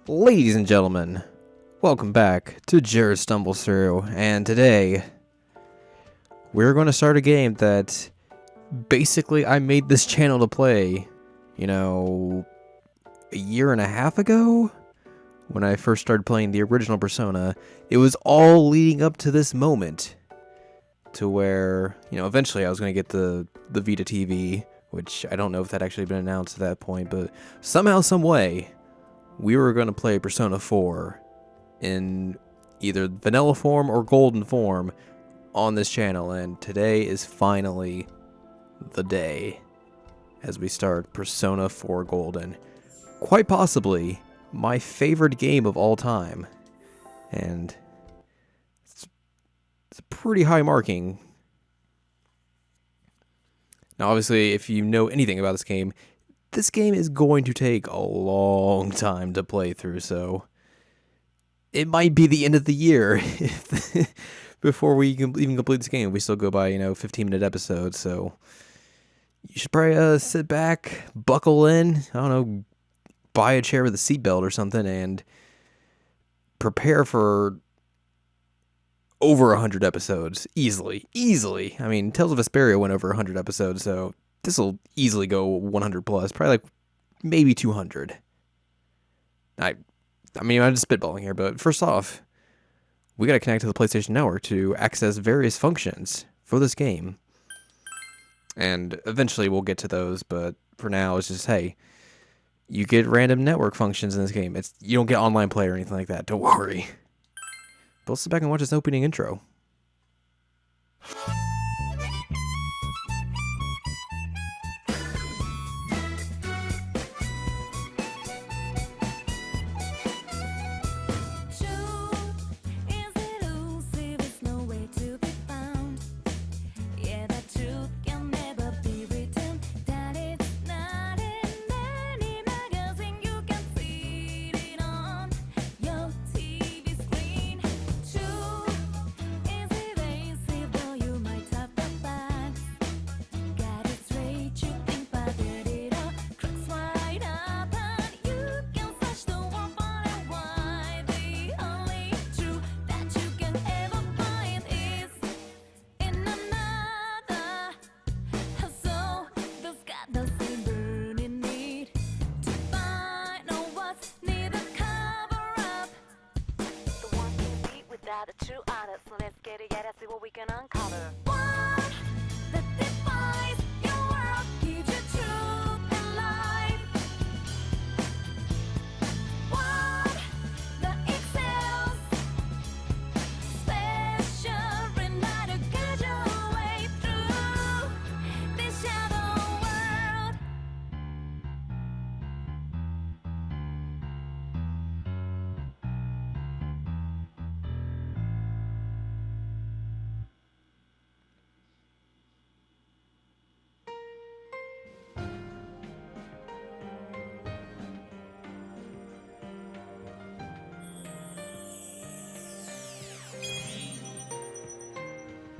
Ladies and gentlemen, welcome back to Jared Stumbles Through, and today we're going to start a game that basically I made this channel to play, a year and a half ago when I first started playing the original Persona. It was all leading up to this moment to where, eventually I was going to get the Vita TV, which I don't know if that actually been announced at that point, but somehow, some way, we were going to play Persona 4 in either vanilla form or golden form on this channel, and today is finally the day as we start Persona 4 Golden. Quite possibly my favorite game of all time, and it's a pretty high marking. Now obviously, if you know anything about this game is going to take a long time to play through, so it might be the end of the year before we can even complete this game. We still go by, 15-minute episodes, so you should probably sit back, buckle in, I don't know, buy a chair with a seatbelt or something, and prepare for over 100 episodes. Easily. I mean, Tales of Vesperia went over 100 episodes, so this will easily go 100 plus, probably like maybe 200. I'm just spitballing here, but first off, we got to connect to the PlayStation Network to access various functions for this game. And eventually we'll get to those, but for now it's just, hey, you get random network functions in this game. You don't get online play or anything like that, don't worry. But let's sit back and watch this opening intro. The true artist, so let's get it, yeah, let's see what we can uncover. One that defies your world, gives you truth and life. One that excels, special enough to guide your way through this shadow world.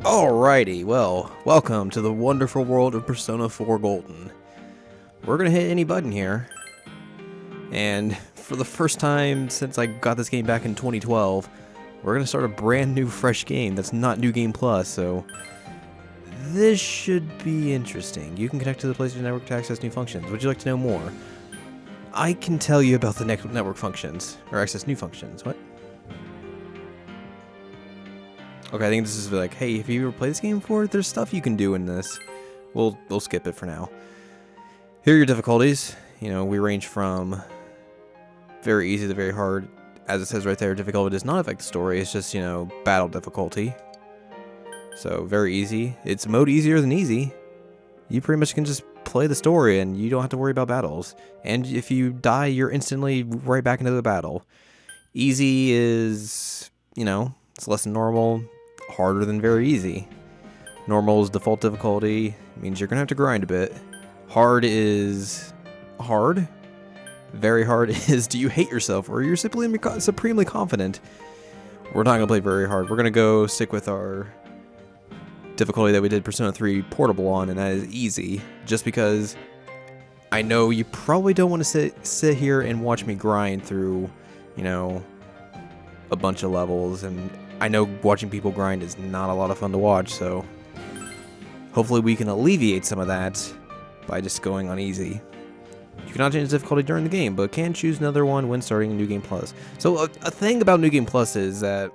Alrighty, well, welcome to the wonderful world of Persona 4 Golden. We're gonna hit any button here, and for the first time since I got this game back in 2012, we're gonna start a brand new fresh game that's not New Game Plus, so this should be interesting. You can connect to the PlayStation Network to access new functions. Would you like to know more? I can tell you about the network functions, or access new functions. What? Okay, I think this is like, hey, have you ever played this game before? There's stuff you can do in this. We'll skip it for now. Here are your difficulties. We range from very easy to very hard. As it says right there, difficulty does not affect the story. It's just, battle difficulty. So, very easy. It's mode easier than easy. You pretty much can just play the story and you don't have to worry about battles. And if you die, you're instantly right back into the battle. Easy is, it's less than normal. Harder than very easy. Normal is default difficulty. Means you're gonna have to grind a bit. Hard is hard. Very hard is, do you hate yourself or you're supremely confident? We're not gonna play very hard. We're gonna go stick with our difficulty that we did Persona 3 Portable on, and that is easy. Just because I know you probably don't want to sit here and watch me grind through, you know, a bunch of levels, and I know watching people grind is not a lot of fun to watch, so hopefully we can alleviate some of that by just going on easy. You cannot change the difficulty during the game, but can choose another one when starting New Game Plus. So a thing about New Game Plus is that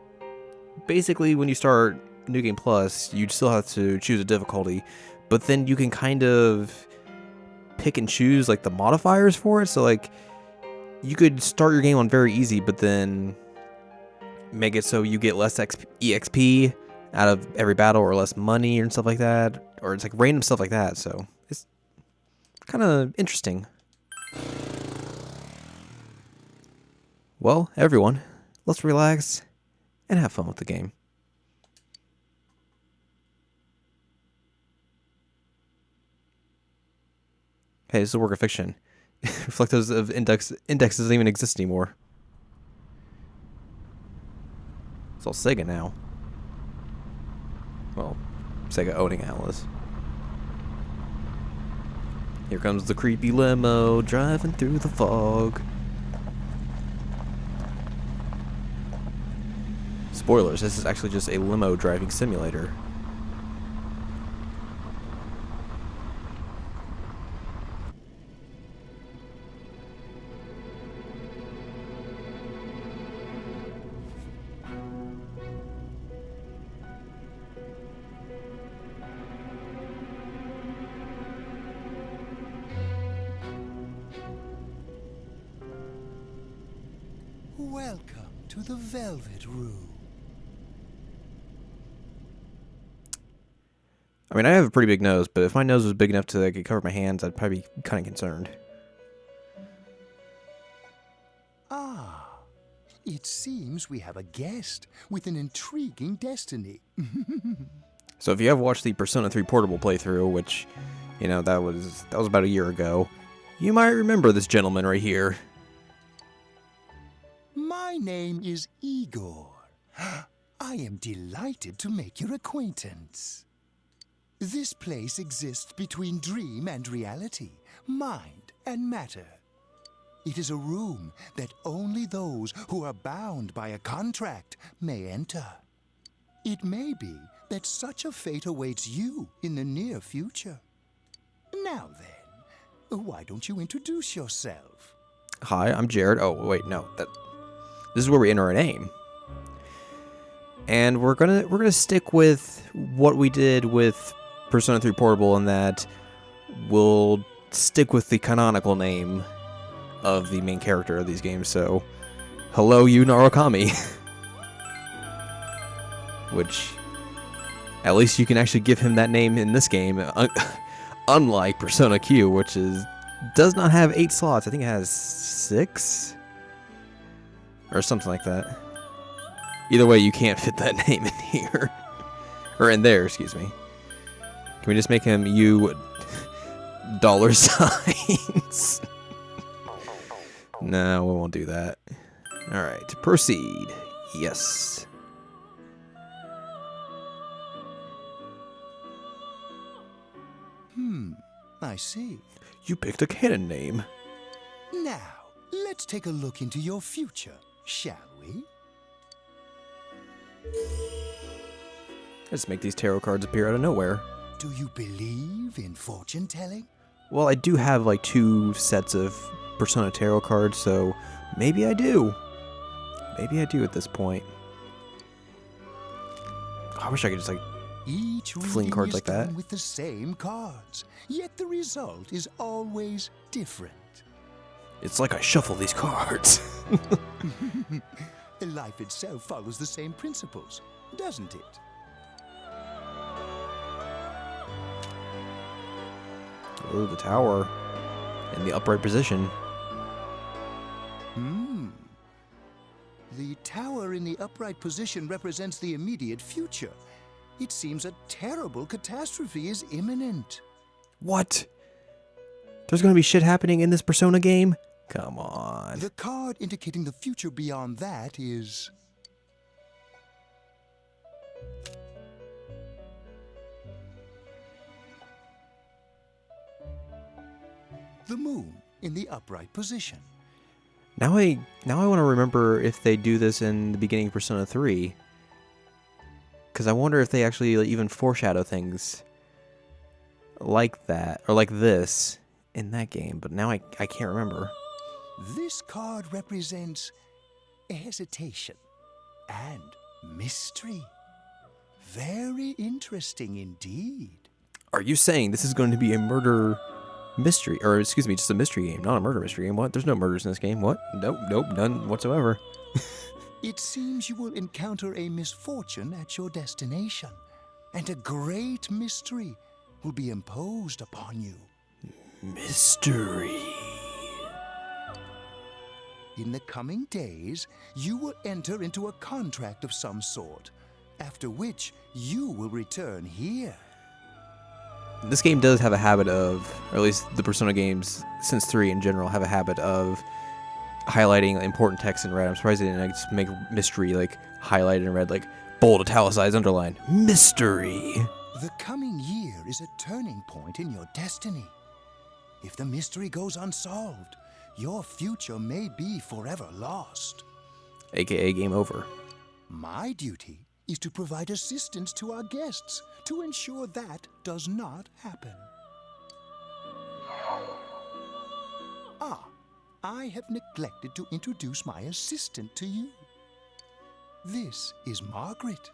basically when you start New Game Plus, you still have to choose a difficulty, but then you can kind of pick and choose like the modifiers for it. So like you could start your game on very easy, but then make it so you get less EXP out of every battle, or less money and stuff like that, or it's like random stuff like that. So it's kind of interesting. Well, everyone, let's relax and have fun with the game. Hey, this is a work of fiction. Reflectors of index doesn't even exist anymore. It's all Sega now. Well, Sega owning Atlas. Here comes the creepy limo driving through the fog. Spoilers, this is actually just a limo driving simulator. Welcome to the Velvet Room. I mean, I have a pretty big nose, but if my nose was big enough to like, cover my hands, I'd probably be kind of concerned. Ah, it seems we have a guest with an intriguing destiny. So if you have watched the Persona 3 Portable playthrough, which, you know, that was about a year ago, you might remember this gentleman right here. My name is Igor. I am delighted to make your acquaintance. This place exists between dream and reality, mind and matter. It is a room that only those who are bound by a contract may enter. It may be that such a fate awaits you in the near future. Now then, why don't you introduce yourself? Hi, I'm Jared. Oh, wait, no. This is where we enter our name. And we're gonna stick with what we did with Persona 3 Portable, in that we'll stick with the canonical name of the main character of these games. So, hello, Yu Narukami. Which, at least you can actually give him that name in this game, unlike Persona Q, which does not have 8 slots. I think it has 6? Or something like that. Either way, you can't fit that name in here. Or in there, excuse me. Can we just make him $? No, we won't do that. Alright, proceed. Yes. I see. You picked a canon name. Now, let's take a look into your future, shall we? Let's make these tarot cards appear out of nowhere. Do you believe in fortune telling? Well, I do have like 2 sets of Persona tarot cards, so maybe I do. Maybe I do at this point. I wish I could just like Each fling reading cards is like that. done with the same cards, yet the result is always different. It's like I shuffle these cards. Life itself follows the same principles, doesn't it? Ooh, the tower in the upright position. The tower in the upright position represents the immediate future. It seems a terrible catastrophe is imminent. What? There's gonna be shit happening in this Persona game? Come on. The card indicating the future beyond that is... the moon in the upright position. Now I want to remember if they do this in the beginning of Persona 3. Because I wonder if they actually even foreshadow things like that, or like this, in that game. But now I can't remember. This card represents hesitation and mystery. Very interesting indeed. Are you saying this is going to be a murder mystery, or excuse me, just a mystery game, not a murder mystery game? What? There's no murders in this game. What? Nope, none whatsoever. It seems you will encounter a misfortune at your destination, and a great mystery will be imposed upon you. Mystery. In the coming days, you will enter into a contract of some sort, after which you will return here. This game does have a habit of, or at least the Persona games since 3 in general have a habit of highlighting important text in red. I'm surprised they didn't just make mystery like highlighted in red, like bold, italicized, underline. Mystery. The coming year is a turning point in your destiny. If the mystery goes unsolved, your future may be forever lost. AKA game over. My duty is to provide assistance to our guests to ensure that does not happen. I have neglected to introduce my assistant to you. This is Margaret.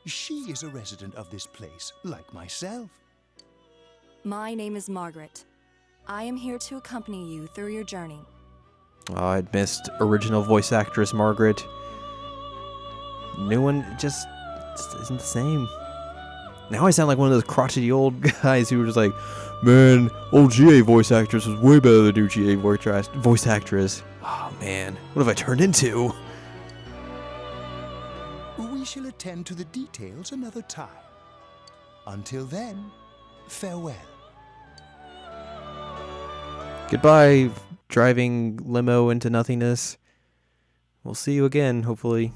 She is a resident of this place, like myself. My name is Margaret. I am here to accompany you through your journey. Oh, I'd missed original voice actress Margaret. New one just isn't the same. Now I sound like one of those crotchety old guys who were just like, man, old GA voice actress was way better than new GA voice actress. Oh man, what have I turned into? We shall attend to the details another time. Until then, farewell. Goodbye, driving limo into nothingness. We'll see you again, hopefully.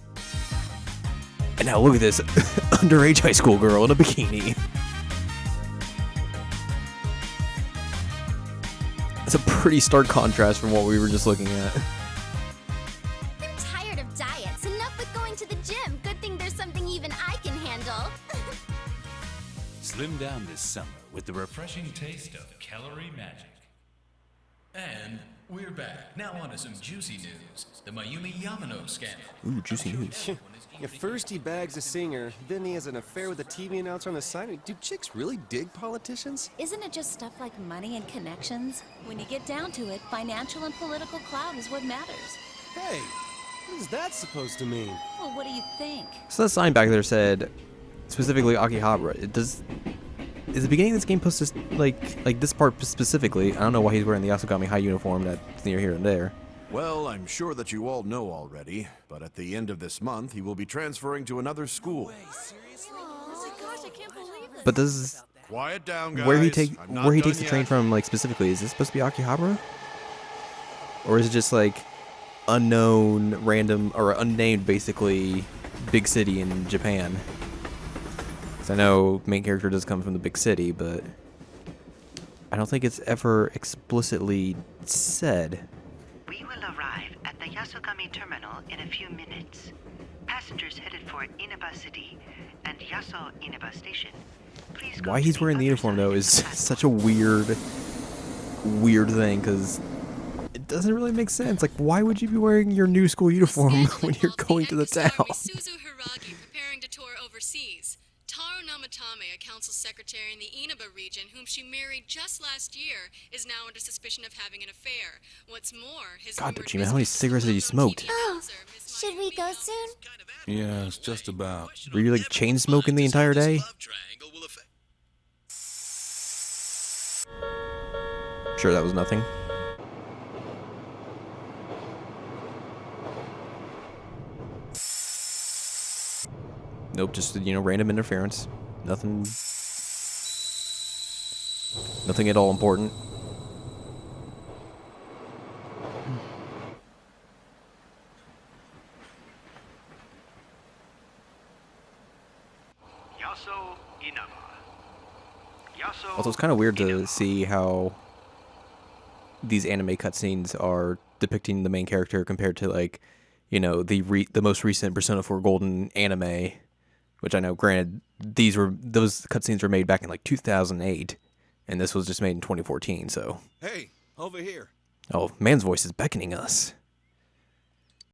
And now look at this underage high school girl in a bikini. That's a pretty stark contrast from what we were just looking at. I'm tired of diets. Enough with going to the gym. Good thing there's something even I can handle. Slim down this summer with the refreshing taste of calorie magic. And we're back. Now on to some juicy news. The Mayumi Yamano scandal. Ooh, juicy news. Yeah, first he bags a singer, then he has an affair with a TV announcer on the side. Do chicks really dig politicians? Isn't it just stuff like money and connections? When you get down to it, financial and political clout is what matters. Hey, what is that supposed to mean? Well, what do you think? So that sign back there said specifically Akihabara. Is the beginning of this game supposed to like this part specifically? I don't know why he's wearing the Yasogami High uniform that's near here and there. Well, I'm sure that you all know already, but at the end of this month, he will be transferring to another school. Oh my gosh, I can't believe this. But does Quiet down, guys. where he I'm not takes done the train yet. from like specifically? Is this supposed to be Akihabara? Or is it just like unknown, random, or unnamed basically big city in Japan? Because I know main character does come from the big city, but I don't think it's ever explicitly said. We will arrive at the Yasogami terminal in a few minutes. Passengers headed for Inaba City and Yaso Inaba Station. Please go Why to he's the wearing the other uniform side though of is the platform. such a weird thing, because it doesn't really make sense. Like, why would you be wearing your new school uniform when you're going to the town? Suzu Hiragi preparing to tour overseas. Taro Namatame, a council secretary in the Inaba region, whom she married just last year, is now under suspicion of having an affair. What's more, his God, rumored Dojima, how many business cigarettes have you smoked? Oh, should we go soon? Yes, just about. Were you like chain smoking the entire day? Sure, that was nothing. Nope, just random interference. Nothing at all important. Yaso Inaba. Yaso Also, it's kind of weird to see how these anime cutscenes are depicting the main character compared to like, you know, the most recent Persona 4 Golden anime, which I know, granted, those cutscenes were made back in like 2008, and this was just made in 2014. So, Hey, over here. oh, man's voice is beckoning us.